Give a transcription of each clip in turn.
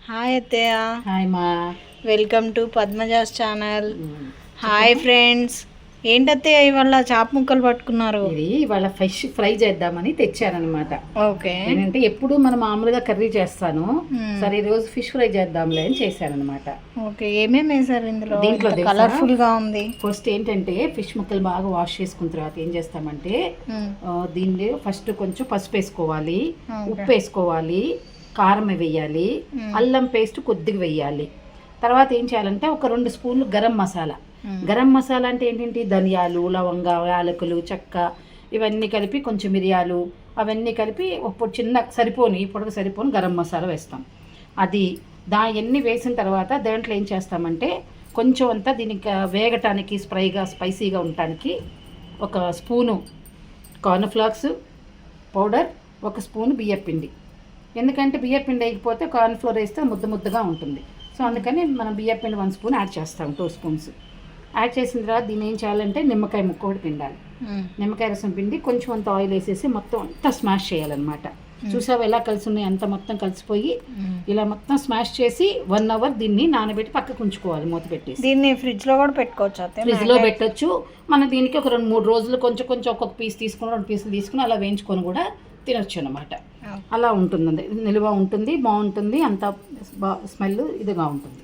Hi అత్తయ్య. Hi మా. Welcome to Padmaja's channel. Hi friends. ఏంటత్తయ్య ఇవాళ చేప ముక్కలు పట్టుకున్నారు? ఇది ఇవాళ ఫిష్ ఫ్రై చేద్దామని తెచ్చానమాట. ఓకే. ఏంటంటే ఎప్పుడు మనం మామూలుగా కర్రీ చేస్తాను, సరే ఈ రోజు ఫిష్ ఫ్రై చేద్దాంలే అని చేశానమాట. ఓకే. ఏమేమి వేసారు ఇందులో? దీంట్లో కలర్ఫుల్ గా ఉంది. ఫస్ట్ ఏంటంటే ఫిష్ ముక్కలు బాగా వాష్ చేసుకున్న తర్వాత ఏం చేస్తామంటే దీన్ని ఫస్ట్ కొంచెం పసుపు వేసుకోవాలి, ఉప్పు వేసుకోవాలి, కారం వేయాలి, అల్లం పేస్ట్ కొద్దిగా వేయాలి. తర్వాత ఏం చేయాలంటే ఒక 2 స్పూన్లు గరం మసాలా. గరం మసాలా అంటే ఏంటంటే ధనియాలు, లవంగ, యాలకులు, చెక్క ఇవన్నీ కలిపి, కొంచెం మిరియాలు అవన్నీ కలిపి ఒక చిన్న పొడవు సరిపోని గరం మసాలా వేస్తాం. అది ఎన్ని వేసిన తర్వాత దాంట్లో ఏం చేస్తామంటే కొంచెం అంతా దీనికి వేగటానికి స్పైసీగా ఉండటానికి 1 స్పూను కార్న్ఫ్లాక్స్ పౌడర్, 1 స్పూను బియ్యపిండి. ఎందుకంటే బియ్యపిండి వేయకపోతే కార్న్ఫ్లోర్ వేస్తే ముద్దగా ఉంటుంది. సో అందుకని మనం బియ్యపిండి 1 స్పూన్ యాడ్ చేస్తాం, 2 స్పూన్స్ యాడ్ చేసిన తర్వాత దీన్ని ఏం చేయాలంటే నిమ్మకాయ ముక్క ఒకటి పిండాలి. నిమ్మకాయ రసం పిండి కొంచెం అంత ఆయిల్ వేసేసి మొత్తం అంతా స్మాష్ చేయాలన్నమాట. చూసావు ఎలా కలిసి ఉన్నాయి, అంత మొత్తం కలిసిపోయి ఇలా మొత్తం స్మాష్ చేసి 1 అవర్ దీన్ని నానబెట్టి పక్కకు ఉంచుకోవాలి, మూత పెట్టేసి. దీన్ని ఫ్రిడ్జ్ లో కూడా పెట్టుకోవచ్చు. ఫ్రిడ్జ్ లో పెట్టొచ్చు. మనం దీనికి ఒక 2-3 రోజులు కొంచెం ఒక్కొక్క పీస్ తీసుకుని 2 పీసులు తీసుకుని అలా వేయించుకొని కూడా తినొచ్చు అనమాట. అలా ఉంటుంది, నిలువ ఉంటుంది, బాగుంటుంది, అంత స్మెల్ ఇదిగా ఉంటుంది.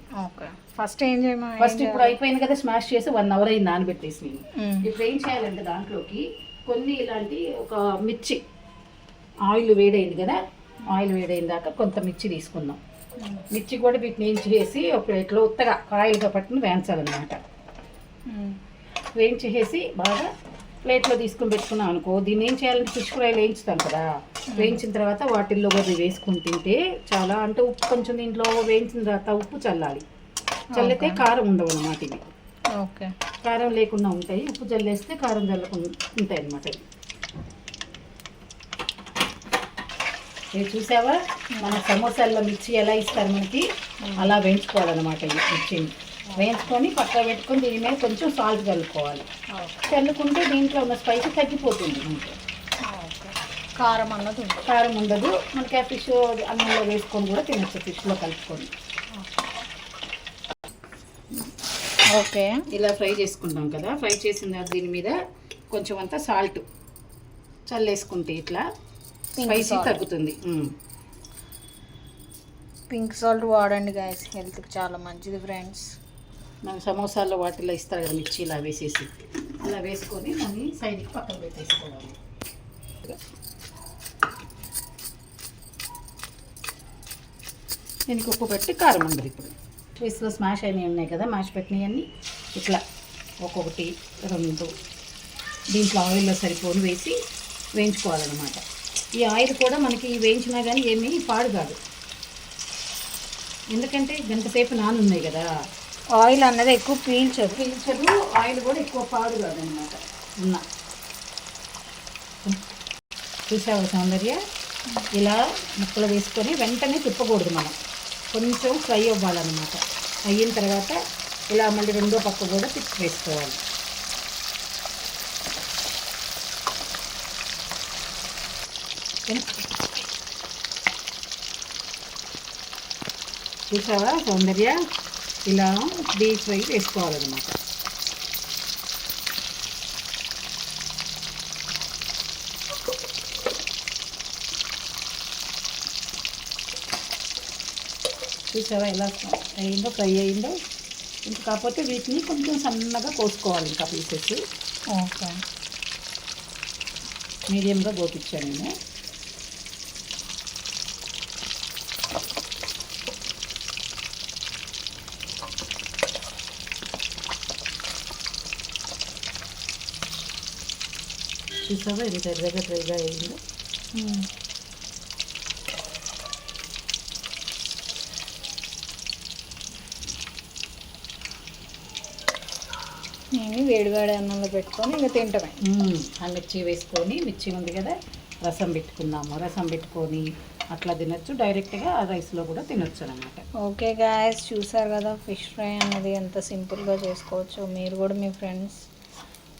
ఫస్ట్ ఏం చేయమా? ఫస్ట్ ఇప్పుడు అయిపోయింది కదా, స్మాష్ చేసి 1 అవర్ అయింది నానబెట్టేసి. ఇప్పుడు ఏం చేయాలంటే దాంట్లోకి కొన్ని ఇలాంటి ఒక మిర్చి, ఆయిల్ వేడైంది కదా, ఆయిల్ వేడైన దాకా కొంత మిర్చి తీసుకుందాం. మిర్చి కూడా వీటిని ఏం చేసి ఒక ప్లేట్లో ఉత్తగా ఆయిల్గా పట్టుకుని వేయించాలన్నమాట. వేయించేసి బాగా ప్లేట్లో తీసుకుని పెట్టుకున్నాం అనుకో, దీన్ని ఏం చేయాలంటే ఫిష్ ఫ్రైలు వేయించుతాం కదా, వేయించిన తర్వాత వాటిల్లో కూడా వేసుకుని తింటే చాలా, అంటే ఉప్పు కొంచెం దీంట్లో వేయించిన తర్వాత ఉప్పు చల్లాలి, చల్లితే కారం ఉండవు అన్నమాట. ఇవి ఓకే కారం లేకుండా ఉంటాయి, ఉప్పు చల్లేస్తే కారం చల్లకుండా ఉంటాయి అన్నమాట. ఇవి చూసావా, మన సమోసాల్లో మిర్చి ఎలా ఇస్తారు మనకి, అలా వేయించుకోవాలన్నమాట. ఈ మిర్చిని వేయించుకొని పక్కన పెట్టుకొని దీని మీద కొంచెం సాల్ట్ కలుపుకోవాలి. చల్లుకుంటే దీంట్లో ఉన్న స్పైసీ తగ్గిపోతుంది. కారం ఉండదు మనకి. ఆ ఫిష్ అన్నంలో వేసుకొని కూడా తినచ్చు, ఫిష్లో కలుపుకొని. ఓకే. ఇలా ఫ్రై చేసుకుంటాం కదా, ఫ్రై చేసిన దీని మీద కొంచెం అంతా సాల్ట్ చల్లేసుకుంటే ఇట్లా స్పైసీ తగ్గుతుంది. పింక్ సాల్ట్ వాడండి గైస్, హెల్త్కి చాలా మంచిది ఫ్రెండ్స్. మనం సమోసాల్లో వాటిల్లో ఇస్తారు కదా మిర్చి, ఇలా వేసేసి ఇలా వేసుకొని దాన్ని సైడ్కి పక్కన పెట్టేసుకోవాలి. దీనికి ఉప్పు పెట్టి కారం ఉండదు. ఇప్పుడు ఫిష్లో స్మాష్ అయినవి ఉన్నాయి కదా, మ్యాష్ పెట్టినవన్నీ ఇట్లా ఒక్కొక్కటి 2 దీంట్లో ఆయిల్లో సరిపోని వేసి వేయించుకోవాలన్నమాట. ఈ ఆయిల్ కూడా మనకి వేయించినా కానీ ఏమీ పాడు కాదు, ఎందుకంటే గంటసేపు నానున్నాయి కదా. ఆయిల్ అన్నది ఎక్కువ పీల్చదు, ఆయిల్ కూడా ఎక్కువ పాడు కాదనమాట. చూసావు సౌందర్య, ఇలా ముక్కలు వేసుకొని వెంటనే తిప్పకూడదు, మనం కొంచెం ఫ్రై అవ్వాలన్నమాట. అయిన తర్వాత ఇలా మళ్ళీ 2వ పక్క కూడా తిప్పి వేసుకోవాలి. చూసావా సౌందర్య, ఇలా డీప్ ఫ్రై వేసుకోవాలన్నమాట. చూసావా ఎలా అయిందో, ఫ్రై అయిందో. ఇంకా కాకపోతే వీటిని కొంచెం సన్నగా కోసుకోవాలి, ఇంకా పీసెస్. ఓకే. మీడియంగా కోపించాను నేను. చూసావా ఎంత ఎర్రగా ఫ్రైగా అయిందో. నేను వేడివేడి అన్నంలో పెట్టుకొని ఇంకా తింటమే. ఆ మిర్చి వేసుకొని, మిర్చి ఉంది కదా, రసం పెట్టుకున్నాము, రసం పెట్టుకొని అట్లా తినచ్చు, డైరెక్ట్గా రైస్లో కూడా తినొచ్చు అనమాట. ఓకే గాయస్, చూసారు కదా ఫిష్ ఫ్రై అన్నది ఎంత సింపుల్గా చేసుకోవచ్చు. మీరు కూడా మీ ఫ్రెండ్స్,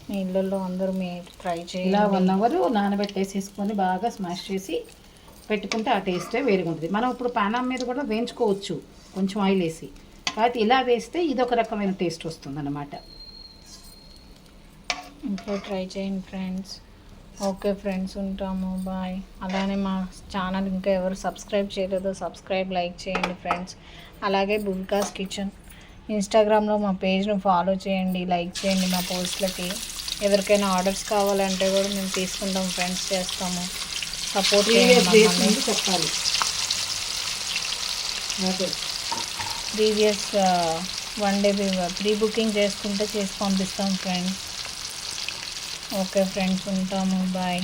మీ ఇళ్ళల్లో అందరూ మీరు ట్రై చేయాలి. ఇలా 1 అవర్ నానబెట్టేసేసుకొని బాగా స్మాష్ చేసి పెట్టుకుంటే ఆ టేస్టే వేరుగా ఉంటుంది. మనం ఇప్పుడు పానం మీద కూడా వేయించుకోవచ్చు కొంచెం ఆయిల్ వేసి, కాబట్టి ఇలా వేస్తే ఇది ఒక రకమైన టేస్ట్ వస్తుంది అన్నమాట. ఇంట్లో ట్రై చేయండి ఫ్రెండ్స్. ఓకే ఫ్రెండ్స్, ఉంటాము, బాయ్. అలానే మా ఛానల్ ఇంకా ఎవరు సబ్స్క్రైబ్ చేయలేదో సబ్స్క్రైబ్, లైక్ చేయండి ఫ్రెండ్స్. అలాగే బుల్కాస్ కిచెన్ ఇన్స్టాగ్రామ్లో మా పేజ్ను ఫాలో చేయండి, లైక్ చేయండి మా పోస్ట్లకి. ఎవరికైనా ఆర్డర్స్ కావాలంటే కూడా మేము తీసుకుంటాం ఫ్రెండ్స్, చేస్తాము. సపోర్ట్ చేయండి. చెప్పాలి ప్రీవియస్ 1 డే ప్రీ బుకింగ్ చేసుకుంటే చేసి పంపిస్తాం ఫ్రెండ్స్. ఓకే ఫ్రెండ్స్, ఉంటాము, బాయ్.